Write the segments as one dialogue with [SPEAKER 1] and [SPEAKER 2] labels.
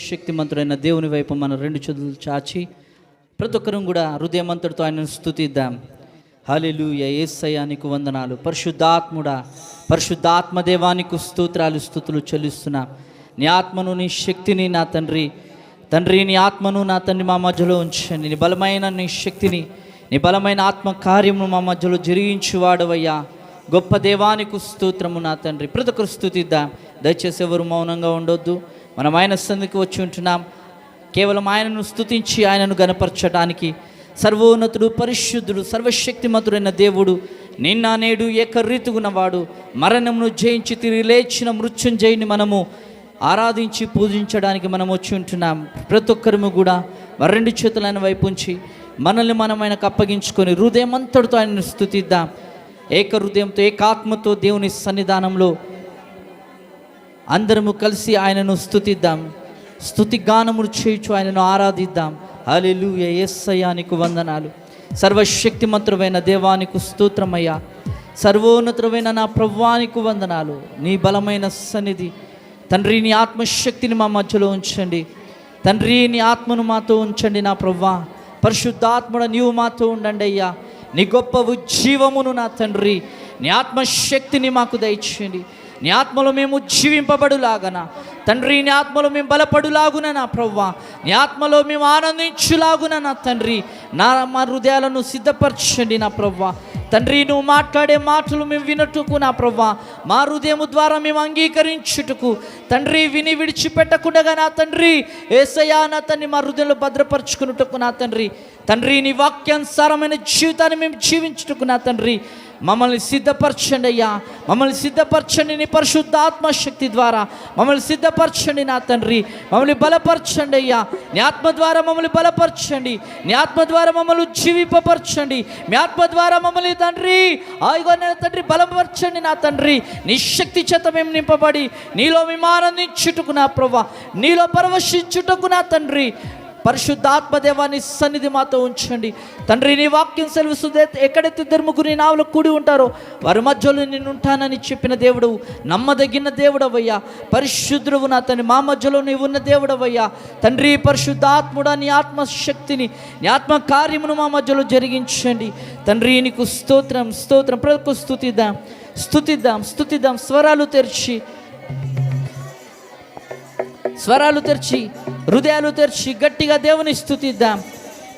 [SPEAKER 1] శక్తిమంతుడైన దేవుని వైపు మన రెండు చేతులు చాచి ప్రతి ఒక్కరం కూడా హృదయమంతుడితో ఆయనను స్తుతిద్దాం. హల్లెలూయా. యేసయ్యా నీకు వందనాలు. పరిశుద్ధాత్ముడా, పరిశుద్ధాత్మ దేవానికి స్తోత్రాలు స్తుతులు చెల్లిస్తున్నా. నీ ఆత్మను, నీ శక్తిని నా తండ్రి నీ ఆత్మను నా తండ్రి మా మధ్యలో ఉంచండి. నీ బలమైన నీ శక్తిని, నీ బలమైన ఆత్మ కార్యమును మా మధ్యలో జరిగించువాడవయ్యా. గొప్ప దేవానికి స్తోత్రము నా తండ్రి. ప్రతి ఒక్కరు స్తుతిద్దాం. దయచేసి ఎవరు మౌనంగా ఉండొద్దు. మనం ఆయన సన్నిధికి వచ్చి ఉంటున్నాం కేవలం ఆయనను స్తుతించి ఆయనను గణపరచడానికి. సర్వోన్నతుడు, పరిశుద్ధుడు, సర్వశక్తిమంతుడైన దేవుడు, నిన్న నేడు ఏకరీతిగున్నవాడు, మరణమును జయించి తిరిగి లేచిన మృత్యుంజయుని మనము ఆరాధించి పూజించడానికి మనం వచ్చి ఉంటున్నాం. ప్రతి ఒక్కరము కూడా మరి రెండు చేతులైన వైపు ఉంచి మనల్ని మనం ఆయనకు అప్పగించుకొని హృదయమంతటితో ఆయనను స్తుతిద్దాం. ఏక హృదయంతో, ఏకాత్మతో దేవుని సన్నిధానంలో అందరము కలిసి ఆయనను స్తుతిద్దాం. స్తుతి గానములు చేయుచు ఆయనను ఆరాధిద్దాం. హల్లెలూయా. యేసయ్యా నీకు వందనాలు. సర్వశక్తిమంతుడైన దేవానికి స్తోత్రమయ్యా. సర్వోన్నతుడైన నా ప్రభువానికి వందనాలు. నీ బలమైన సన్నిధి తండ్రి, నీ ఆత్మశక్తిని మా మధ్యలో ఉంచండి తండ్రి. నీ ఆత్మను మాతో ఉంచండి నా ప్రభువా. పరిశుద్ధాత్ముడ నీవు మాతో ఉండండి అయ్యా. నీ గొప్ప ఉజ్జీవమును నా తండ్రి, నీ ఆత్మశక్తిని మాకు దయచేయండి. నీ ఆత్మలో మేము జీవింపబడులాగన తండ్రి, నీ ఆత్మలో మేము బలపడులాగున నా ప్రభువా. నీ ఆత్మలో మేము ఆనందించులాగున నా తండ్రి, మా హృదయాలను సిద్ధపరచండి నా ప్రభువా. తండ్రి, నువ్వు మాట్లాడే మాటలు మేము వినట్టుకు నా ప్రభువా, మా హృదయము ద్వారా మేము అంగీకరించుటకు తండ్రి, విని విడిచిపెట్టకుండా నా తండ్రి యేసయ్యా నా తండ్రి మా హృదయంలో భద్రపరచుకున్నట్టుకు నా తండ్రి నీ వాక్యానుసారమైన జీవితాన్ని మేము జీవించుటకు నా తండ్రి మమ్మల్ని సిద్ధపరచండి అయ్యా. మమ్మల్ని సిద్ధపరచండి. నీ పరిశుద్ధాత్మ శక్తి ద్వారా మమ్మల్ని సిద్ధపరచండి నా తండ్రి. మమ్మల్ని బలపరచండి అయ్యా. నీ ఆత్మ ద్వారా మమ్మల్ని బలపరచండి. నీ ఆత్మ ద్వారా మమ్మల్ని జీవింపపరచండి. మీ ఆత్మ ద్వారా మమ్మల్ని తండ్రి తండ్రి బలపరచండి నా తండ్రి. నీ శక్తి చేత మేము నింపబడి నీలో మేము ఆనందించుటకు నా ప్రభువా, నీలో పరవశించుటకు నా తండ్రి పరిశుద్ధాత్మ దేవాన్ని సన్నిధి మాతో ఉంచండి తండ్రి. నీ వాక్యం సెలవిస్తుంది, ఎక్కడైతే ఇద్దరు ముగ్గురు నీ నావలో కూడి ఉంటారో వారి మధ్యలో నేను ఉంటానని చెప్పిన దేవుడు, నమ్మదగిన దేవుడవయ్యా. పరిశుద్ధుడు నా తండ్రి, మా మధ్యలో నీవు ఉన్న దేవుడవయ్యా తండ్రి. పరిశుద్ధాత్ముడా, నీ ఆత్మశక్తిని, నీ ఆత్మ కార్యమును మా మధ్యలో జరిగించండి తండ్రి. నీకు స్తోత్రం స్తోత్రం. ప్రతి స్తుతిద్దాం స్తుతిద్దాం స్తుతిద్దాం. స్వరాలు తెరిచి హృదయాలు తెరిచి గట్టిగా దేవుని స్తుతిద్దాం.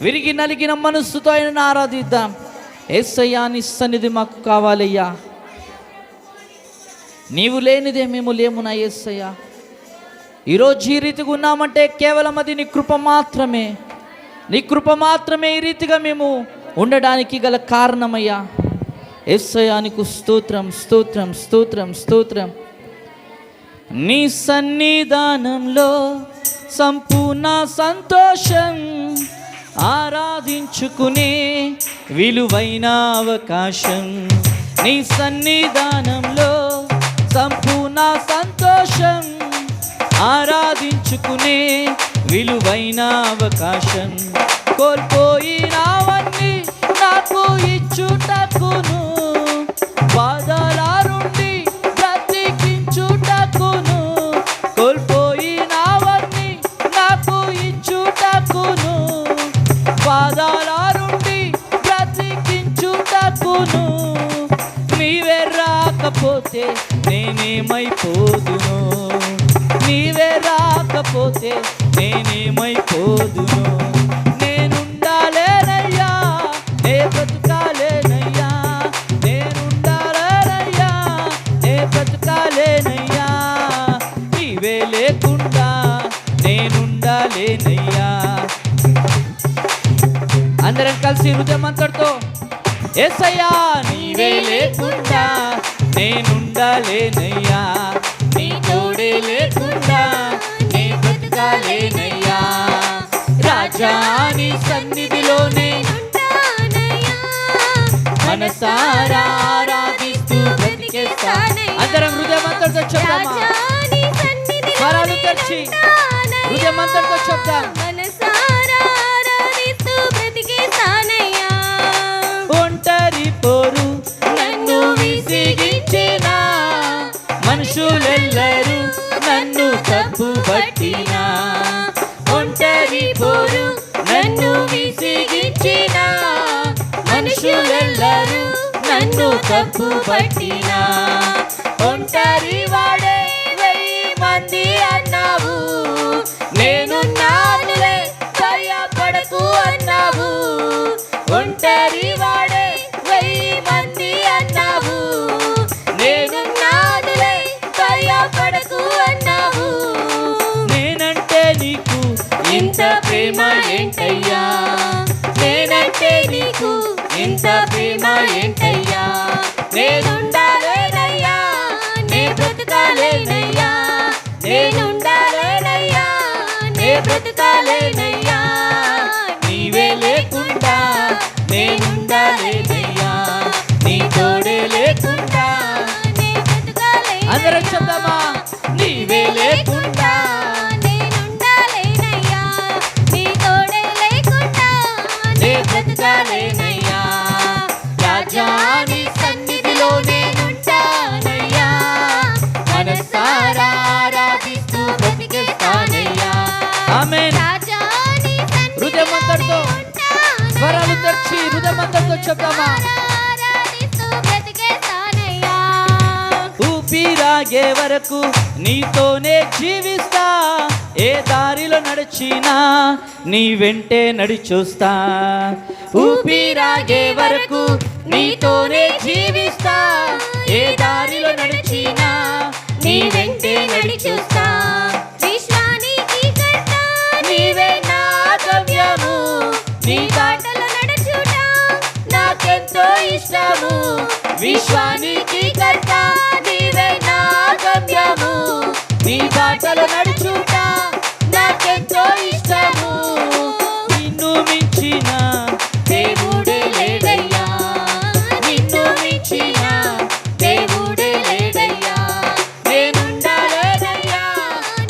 [SPEAKER 1] విరిగి నలిగిన మనస్సుతో ఆయనను ఆరాధిద్దాం. యేసయ్యా నీ సన్నిధి మాకు కావాలయ్యా. నీవు లేనిదే మేము లేము నా యేసయ్యా. ఈరోజు ఈ రీతిగా ఉన్నామంటే కేవలం అది నీ కృప మాత్రమే. నీ కృప మాత్రమే ఈ రీతిగా మేము ఉండడానికి గల కారణమయ్యా. యేసయ్యా నీకు స్తోత్రం స్తోత్రం స్తోత్రం స్తోత్రం. నీ సన్నిధానంలో సంపూర్ణ సంతోషం, ఆరాధించుకునే విలువైన అవకాశం. నీ సన్నిధానంలో సంపూర్ణ సంతోషం, ఆరాధించుకునే విలువైన అవకాశం. కోల్పోయినవన్నీ నాకు ఇచ్చుటకును, బాధల నుండి బ్రతికించుటకును, కోల్పోయినవన్నీ నాకు ఇచ్చుటకును, బాధల నుండి బ్రతికించుటకును. నీవే రాకపోతే నేనేమైపోదును, నీవే రాకపోతే నేనేమైపోదును. నేనుండాలేనయ్యా, నే బ్రతుకాలేనయ్యా, నేనుండాలేనయ్యా, నే బ్రతుకాలేనయ్యా. నీవే లేకుండా నేనుండాలేనయ్యా. అందరం కలిసి హృదయమంతటితో యేసయ్యా నీవే లేకుండా నేనుండాలేనయ్యా, నీ తోడే లేకుండా నే బ్రతకాలేనయ్యా. రాజా నీ సన్నిధిలోనే మనసారా ఆరాధిస్తూ బ్రతికేస్తానయ్యా. అందరం హృదయమంతటితో చెప్తామా? స్వరాలు తెరిచి హృదయమంతటితో చెప్తాం. ఒంటరి పోరు నన్ను విసిగించిన మనుషులెల్లరూ నన్ను తప్పు పట్టినా,
[SPEAKER 2] నన్ను తప్పు పట్టినా. ఒంటరి వాడే 1000 మంది అన్నావు, నేనున్నానులే భయపడకు అన్నావు. ఒంటరి వాడే 1000 మంది అన్నావు, నేనున్నానులే భయపడకు అన్నావు.
[SPEAKER 1] నేనంటే నీకు
[SPEAKER 2] ఇంత ప్రేమ ఏంటయ్యా, నేనంటే నీకు ఇంత ప్రేమ ఏంటయ్యా. నేనుండాలేనయ్యా, నే బ్రతకాలేనయ్యా, నేనుండాలేనయ్యా, నే బ్రతకాలేనయ్యా. నీవే లేకుండా నేనుండాలేనయ్యా, నీ తోడే లేకుండా నే బ్రతకాలేనయ్యా.
[SPEAKER 1] అందరం చెప్దామా?
[SPEAKER 2] నీవే లేకుండా నేనుండాలేనయ్యా, నీ తోడే లేకుండా నే బ్రతకాలేనయ్యా. రాజా నీ సన్నిధిలో నేనుంటానయ్యా, మనసారా ఆరాధిస్తూ బ్రతికేస్తానయ్యా.
[SPEAKER 1] ఆమేన్.
[SPEAKER 2] రాజా నీ
[SPEAKER 1] హృదయమంతటితో స్వరాలు తెచ్చి హృదయమంతటితో చెప్దామా?
[SPEAKER 2] ఆరాధిస్తూ బ్రతికేస్తానయ్యా.
[SPEAKER 1] ఊపిరాగే వరకు నీతోనే జీవిస్తా, ఏ దారిలో నడిచినా నీ వెంటే నడిచొస్తా. ఊపిరాగే వరకు నీతోనే జీవిస్తా, ఏ దారిలో నడిచినా
[SPEAKER 2] నీ వెంటే నడిచొస్తా. విశ్వానికి కర్త నీవే నా గమ్యము, నీ బాటలో నడుచుట నాకెంతో ఇష్టము. విశ్వానికి కర్త నీవే నా గమ్యము, నీ బాటలో నడుచుట నాకెంతో ఇష్టము.
[SPEAKER 1] నిన్ను మించిన
[SPEAKER 2] దేవుడే లేడయ్యా, నిన్ను మించిన దేవుడే లేడయ్యా. నేనుండాలేనయ్యా,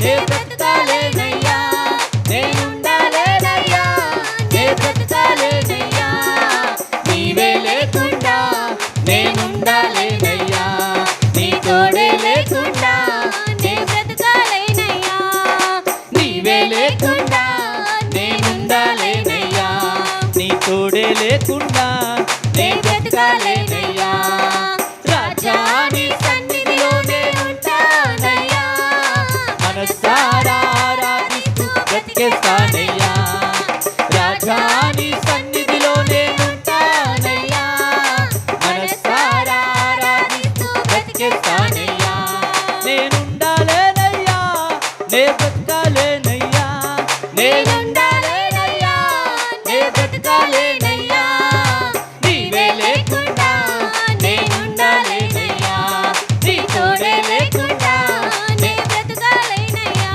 [SPEAKER 2] నే బ్రతకాలేనయ్యా, నేనుండాలేనయ్యా, నే బ్రతకాలేనయ్యా. నీవే లేకుండా నేనుండాలేనయ్యా, నీ తోడే లేకుండా నే బ్రతకాలేనయ్యా. నీవే లేకుండా నేనుండాలేనయ్యా,
[SPEAKER 1] నీ తోడే లేకుండా
[SPEAKER 2] నే బ్రతకాలేనయ్యా. రాజా నీ సన్నిధిలో నేనుంటానయ్యా,
[SPEAKER 1] మనసారా ఆరాధిస్తూ బ్రతికేస్తానయ్యా.
[SPEAKER 2] రాజా నీ సన్నిధిలో నేనుంటానయ్యా, మనసారా ఆరాధిస్తూ బ్రతికేస్తానయ్యా.
[SPEAKER 1] నేనుండాలేనయ్యా, నే బ్రతకాలేనయ్యా,
[SPEAKER 2] నేనుండాలేనయ్యా, నే బ్రతకాలేనయ్యా. నీవే లేకుండా నేనుండాలేనయ్యా, నీ తోడే లేకుండా నే బ్రతకాలేనయ్యా.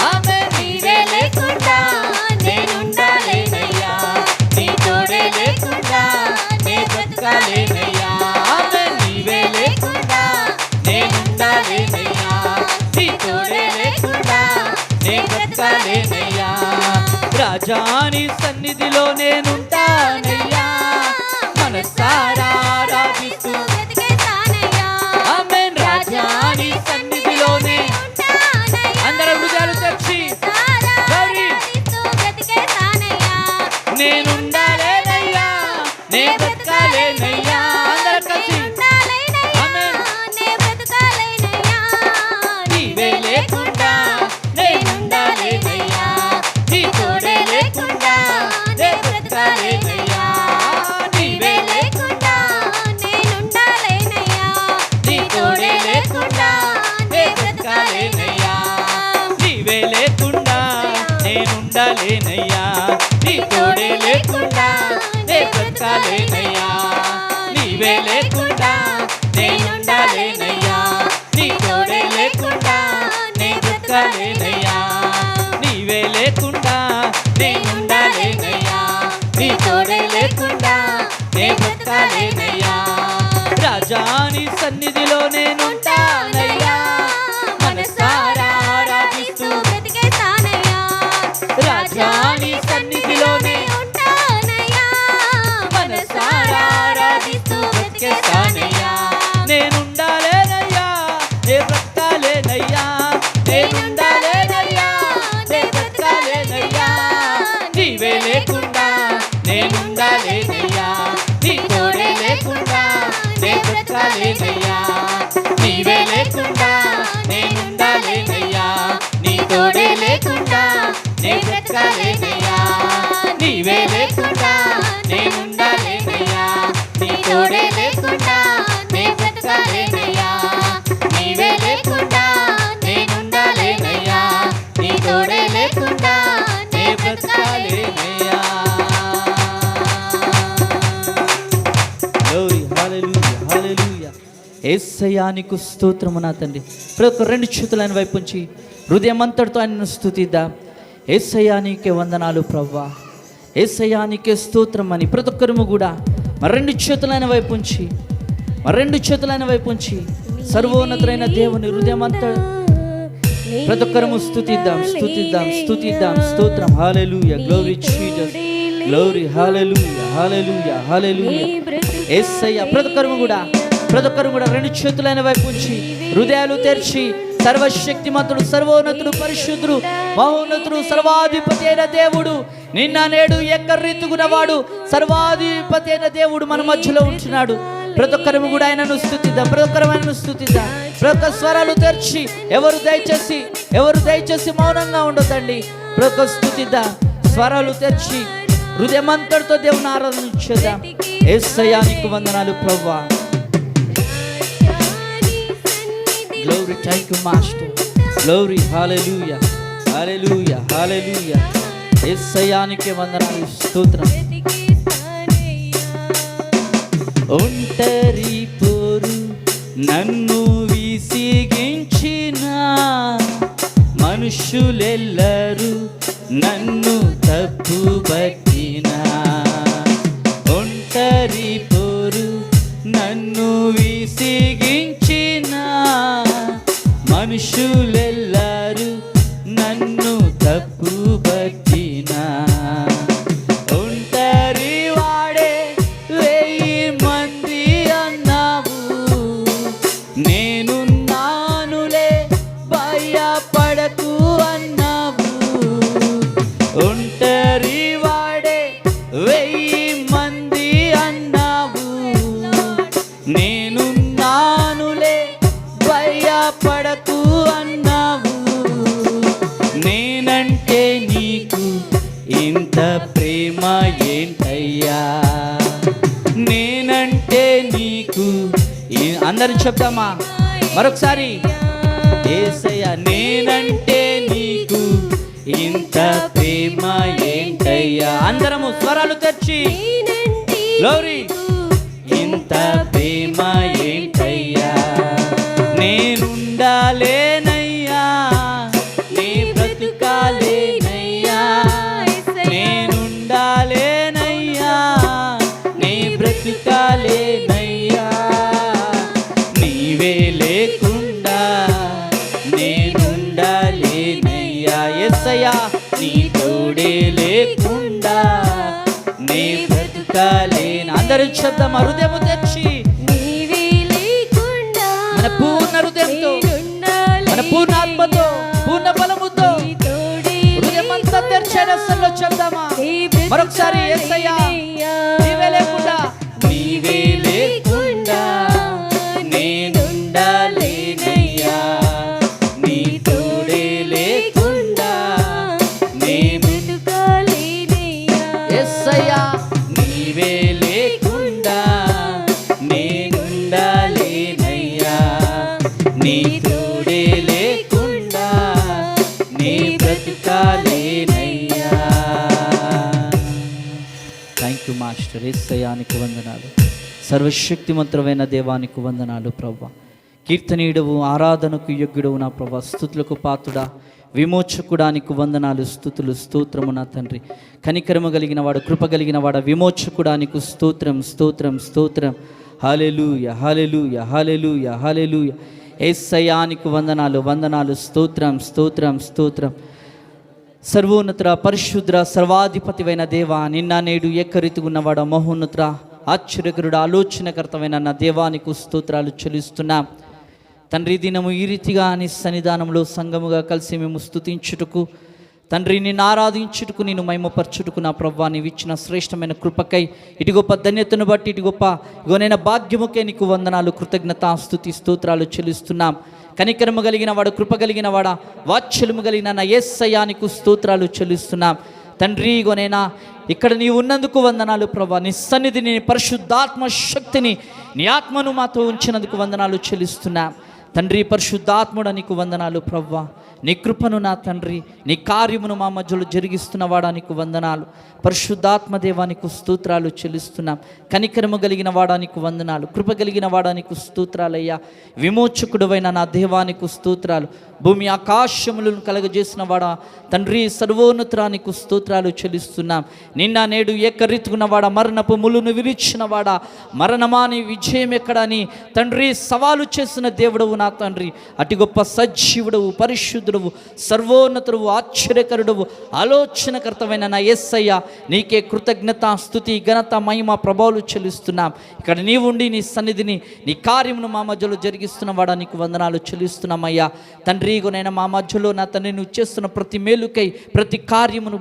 [SPEAKER 1] ఆమేన్.
[SPEAKER 2] నీవే లేకుండా నేనుండాలేనయ్యా, నీ తోడే లేకుండా నే బ్రతకాలేనయ్యా.
[SPEAKER 1] ఆమేన్.
[SPEAKER 2] నీవే లేకుండా నేనుండాలేనయ్యా, నీ తోడే లేకుండా నే బ్రతకాలేనయ్యా.
[SPEAKER 1] రాజా నీ సన్నిధిలో నేనుంటానయ్యా, మనసారా ఆరాధిస్తూ
[SPEAKER 2] బ్రతికేస్తానయ్యా.
[SPEAKER 1] ఆమేన్. రాజా నీ సన్నిధిలోనే అందరం హృదయాలు తెచ్చి గౌరీ నేనుండాలేనయ్యా, నే బ్రతకాలేనయ్యా. అందరం కలిసి ఆమేన్.
[SPEAKER 2] నీవే లేకుండా నేనుండాలేనయ్యా, నీ తోడే లేకుండా నే బ్రతకాలేనయ్యా. నీవే లేకుండా నేనుండాలేనయ్యా, నీ తోడే లేకుండా నే బ్రతకాలేనయ్యా.
[SPEAKER 1] నీవే లేకుండా నేనుండాలేనయ్యా,
[SPEAKER 2] నీ తోడే లేకుండా నే బ్రతకాలేనయ్యా. నీవే లేకుండా నేనుండాలేనయ్యా, నీ తోడే లేకుండా నే బ్రతకాలేనయ్యా.
[SPEAKER 1] నీవే లేకుండా
[SPEAKER 2] నేనుండాలేనయ్యా, నీ తోడే లేకుండా నే బ్రతకాలేనయ్యా.
[SPEAKER 1] రాజా నీ సన్నిధిలో నేనుంటానయ్యా,
[SPEAKER 2] మనసారా ఆరాధిస్తూ బ్రతికేస్తానయ్యా. రాజా నీ సన్నిధిలోనే ఉంటానయ్యా, మనసారా ఆరాధిస్తూ బ్రతికేస్తానయ్యా.
[SPEAKER 1] నేనుండాలేనయ్యా, నే బ్రతకాలేనయ్యా,
[SPEAKER 2] నేనుండాలేనయ్యా, నే బ్రతకాలేనయ్యా. బ్రతకాలేనయ్యా. నీవే లేకుండా నేనుండాలేనయ్యా. నీ తోడే లేకుండా నే బ్రతకాలేనయ్యా. నీవే లేకుండా నేనుండాలేనయ్యా. నీ తోడే లేకుండా నే బ్రతకాలేనయ్యా.
[SPEAKER 1] గ్లోరీ, హల్లెలూయా, హల్లెలూయా. యేసయ్యా నీకు స్తోత్రము నా తండ్రి. ప్రతి ఒక్క రెండు చేతులు ఆయన వైపు ఉంచి హృదయం అంతటితో ఆయనను స్తుతిద్దాం. యేసయ్యా నీకే వందనాలు ప్రభువా, యేసయ్యా నీకే స్తోత్రం అని ప్రతి ఒక్కరము కూడా మరి రెండు చేతులు ఆయన వైపు ఉంచి, మరి రెండు చేతులు ఆయన వైపు ఉంచి సర్వోన్నతులైన దేవుని హృదయం అంతా ప్రతి ఒక్కరము స్తుతిద్దాం, స్తుతిద్దాం, స్తుతిద్దాం. స్తోత్రం, హల్లెలూయా, గ్లోరీ జీసస్, గ్లోరీ, హల్లెలూయా, హల్లెలూయా, హల్లెలూయా. యేసయ్యా ప్రతి ఒక్కరము కూడా రెండు చేతులైన వైపు ఉంచి హృదయాలు తెరిచి సర్వశక్తిమంతుడు, సర్వోన్నతుడు, పరిశుద్ధుడు, మహోన్నతుడు, సర్వాధిపతి అయిన దేవుడు, నిన్న నేడు ఏకరీతిగున్నవాడు, సర్వాధిపతి అయిన దేవుడు మన మధ్యలో ఉంటున్నాడు. ప్రతి ఒక్కరము కూడా ఆయనను స్తుతిద్దాం, ప్రతి ఒక్కరు ఆయనను స్తుతిద్దాం. ప్రతి ఒక్క స్వరాలు తెరిచి ఎవరు దయచేసి మౌనంగా ఉండొద్దండి. ప్రతి ఒక్క స్తుతిద్దాం, స్వరాలు తెరిచి హృదయమంతటితో దేవుని ఆరాధించేద్దాం. యేసయ్యా నీకు వందనాలు ప్రభువా. Glory, thank you master. Glory, hallelujah, hallelujah, hallelujah. యేసయ్యా నీకే వందనాలు, స్తోత్రం. ఒంటరి పోరు నన్ను విసిగించిన మనుషులెల్లరూ నన్ను తప్పుబట్టిన, ఒంటరి పోరు నన్ను విసిగించిన మనుషులెల్లరూ నన్ను తప్పుబట్టిన, ఒంటరి వాడే 1000 మంది అన్నావు, నేనున్నానులే భయపడకు అన్నావు. ఒంటరి వాడే 1000 మంది అన్నావు, నేనున్నానులే భయపడకు అన్నావు. నేనంటే నీకు ఇంత ప్రేమ ఏంటయ్యా, నేనంటే నీకు అందరూ చెప్తామా మరొకసారి. యేసయ్యా నేనంటే నీకు ఇంత ప్రేమ ఏంటయ్యా. అందరము స్వరాలు తెచ్చి గ్లోరీ, ఇంత ప్రేమ ఏంటయ్యా. నేనుండాలేనయ్యా, నీ బ్రతుకాలేనయ్యా. నేనుండాలేనయ్యా, నీ బ్రతుకాలేనయ్యా. నీవే లేకుండా నేనుండాలేనయ్యా. యేసయ్యా నీ తోడే లేకుండా నీ బ్రతుకాలేను. అందరూ చెప్దాం హృదయము తెచ్చి, మన పూర్ణ హృదయంతో, మన పూర్ణ ఆత్మతో, పూర్ణ బలముతో హృదయమంతా తెరిచిన స్థలంలో చెప్దామా మరొకసారి. యేసయ్యా నీవే లేకుండా నేనుండాలేనయ్యా, నీ తోడే లేకుండా నీ బ్రతుకాలేనయ్యా. యేసయ్యా నీవే లేకుండా నేనుండాలేనయ్యా, నీ తోడే లేకుండా నీ బ్రతుకాలేనయ్యా. Thank you master. యేసయ్యానికి వందనాలు, సర్వశక్తిమంతుడైన దేవానికి వందనాలు ప్రభువా. కీర్తనీయుడవు, ఆరాధనకు యోగ్యుడవు నా ప్రభువా. స్తుతులకు పాత్రుడా, విమోచకుడానికి వందనాలు, స్తుతులు, స్తోత్రము నా తండ్రి. కనికరము కలిగిన వాడు, కృప కలిగిన వాడు, విమోచకుడానికి స్తోత్రం, స్తోత్రం, స్తోత్రం. హల్లెలూయా, హల్లెలూయా, హల్లెలూయా, హల్లెలూయా. యేసయ్యానికి వందనాలు, వందనాలు, స్తోత్రం, స్తోత్రం, స్తోత్రం. సర్వోన్నతుడ, పరిశుద్ర, సర్వాధిపతివైన దేవా, నిన్న నేడు ఏకరీతిగున్నవాడ, మహోన్నతుడ, ఆశ్చర్యకరుడు, ఆలోచనకర్తమైన నా దేవానికి స్తోత్రాలు చెల్లిస్తున్నాం తండ్రి. దినము ఈ రీతిగా నీ సన్నిధానంలో సంఘముగా కలిసి మేము స్తుతించుటకు తండ్రి, నిన్ను ఆరాధించుటకు, నేను మహిమపరచుటకు నా ప్రభువా నీవు ఇచ్చిన శ్రేష్టమైన కృపకై, ఇటు గొప్ప ధన్యతను బట్టి, ఇటు గొప్ప ఇగోనైనా భాగ్యముకే నీకు వందనాలు, కృతజ్ఞత, స్తుతి, స్తోత్రాలు చెల్లిస్తున్నాం. కనికరము కలిగిన వాడు, కృప కలిగిన వాడా, వాత్సల్యము కలిగిన నా యేసయ్యా నీకు స్తోత్రాలు చెల్లిస్తున్నాం తండ్రి. గొనైనా ఇక్కడ నీ ఉన్నందుకు వందనాలు ప్రభా. నీ సన్నిధిని, నీ పరిశుద్ధాత్మ శక్తిని, నీ ఆత్మను మాతో ఉంచినందుకు వందనాలు చెల్లిస్తున్నాం తండ్రి. పరిశుద్ధాత్ముడ నీకు వందనాలు ప్రభా. నీ కృపను నా తండ్రి, నీ కార్యమును మా మధ్యలో జరిగిస్తున్నవాడా నీకు వందనాలు. పరిశుద్ధాత్మ దేవా నీకు స్తోత్రాలు చెల్లిస్తున్నాం. కనికరము కలిగిన వాడా నీకు వందనాలు, కృప కలిగిన వాడా నీకు స్తోత్రాలయ్యా. విమోచకుడువైన నా దేవానికి స్తోత్రాలు. భూమి ఆకాశములను కలగజేసిన వాడా తండ్రి, సర్వోన్నతుడా నీకు స్తోత్రాలు చెల్లిస్తున్నాం. నిన్న నేడు ఏకరీతుకున్న వాడా, మరణపు ములును విరిచిన వాడా, మరణమాని విజయం ఎక్కడని తండ్రి సవాలు చేసిన దేవుడవు నా తండ్రి. అతి గొప్ప సజీవుడవు, పరిశుద్ధుడవు, సర్వోన్నతుడవు, ఆశ్చర్యకరుడవు, ఆలోచనకర్తమైన నా యేసయ్య నీకే కృతజ్ఞత, స్తుతి, ఘనత, మహిమ, ప్రభావాలు చెల్లిస్తున్నాం. ఇక్కడ నీవుండి నీ సన్నిధిని, నీ కార్యమును మా మధ్యలో జరిగిస్తున్న వాడా నీకు వందనాలు చెల్లిస్తున్నామయ్యా తండ్రి. గొనైనా మా మధ్యలో నా తండ్రి నువ్వు చేస్తున్న ప్రతి మేలుకై, ప్రతి కార్యమును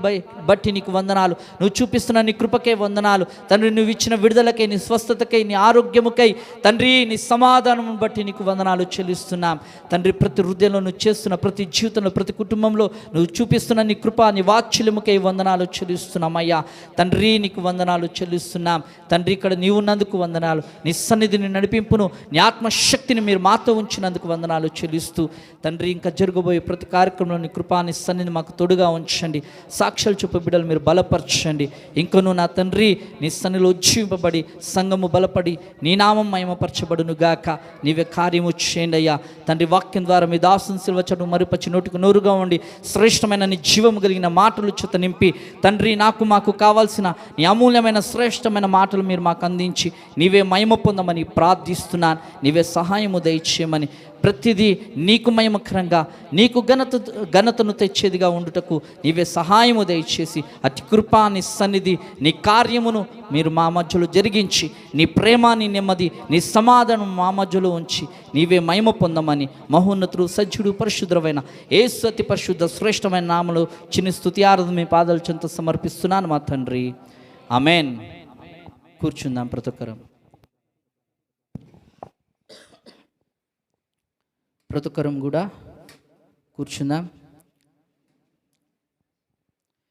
[SPEAKER 1] బట్టి నీకు వందనాలు. నువ్వు చూపిస్తున్న నీ కృపకై వందనాలు తండ్రి. నువ్వు ఇచ్చిన విడుదలకై, నీ స్వస్థతకై, నీ ఆరోగ్యముకై తండ్రి, నీ సమాధానము బట్టి నీకు వందనాలు చెల్లిస్తున్నాం తండ్రి. ప్రతి హృదయంలో నువ్వు చేస్తున్న ప్రతి జీవితంలో, ప్రతి కుటుంబంలో నువ్వు చూపిస్తున్న నీ కృప, నీ వాత్సల్యముకై వందనాలు చెల్లిస్తున్నామయ్యా తండ్రి. నీకు వందనాలు చెల్లిస్తున్నాం తండ్రి. ఇక్కడ నీవు ఉన్నందుకు వందనాలు. నీ సన్నిధిని, నడిపింపును, నీ ఆత్మశక్తిని మీరు మాతో ఉంచినందుకు వందనాలు చెల్లిస్తూ తండ్రి, ఇంకా జరగబోయే ప్రతి కార్యక్రమంలో నీ కృపా, నీ సన్నిధిని మాకు తోడుగా ఉంచండి. సాక్ష్యాలు చెప్పే బిడ్డలు మీరు బలపరచండి. ఇంకను నా తండ్రి నీ సన్నిధిలో ఉజ్జీవింపబడి, సంఘము బలపడి, నీ నామం మహిమపరచబడును గాక. నీవే కార్యము చేయండి అయ్యా తండ్రి. వాక్యం ద్వారా మీ దాసుని సిలువ చెట్టు మరుపచ్చి నోటికి నోరుగా ఉండి శ్రేష్టమైన నీ జీవము కలిగిన మాటలు చేత నింపి తండ్రి, మాకు కావాల్సిన నీ అమూల్యమైన శ్రేష్టమైన మాటలు మీరు మాకు అందించి నీవే మహిమ పొందమని ప్రార్థిస్తున్నాను. నీవే సహాయము దయచేయమని, ప్రతిదీ నీకు మహిమకరంగా, నీకు ఘనతను తెచ్చేదిగా ఉండుటకు నీవే సహాయము దయచేసి అతి కృపా, నీ సన్నిధి, నీ కార్యమును మీరు మా మధ్యలో జరిగించి, నీ ప్రేమ, నీ నెమ్మది, నీ సమాధానం మా మధ్యలో ఉంచి నీవే మహిమ పొందమని మహోన్నతుడు, సజ్జుడు, పరిశుద్ధమైన యేసు అతి పరిశుద్ధ శ్రేష్టమైన నామములో చిన్న స్తుతి ఆరాధన మీ పాదాల చెంత సమర్పిస్తున్నాను మా తండ్రి. ఆమేన్. కూర్చుందాం ప్రతి ఒక్కరం కూడా కూర్చుందాం.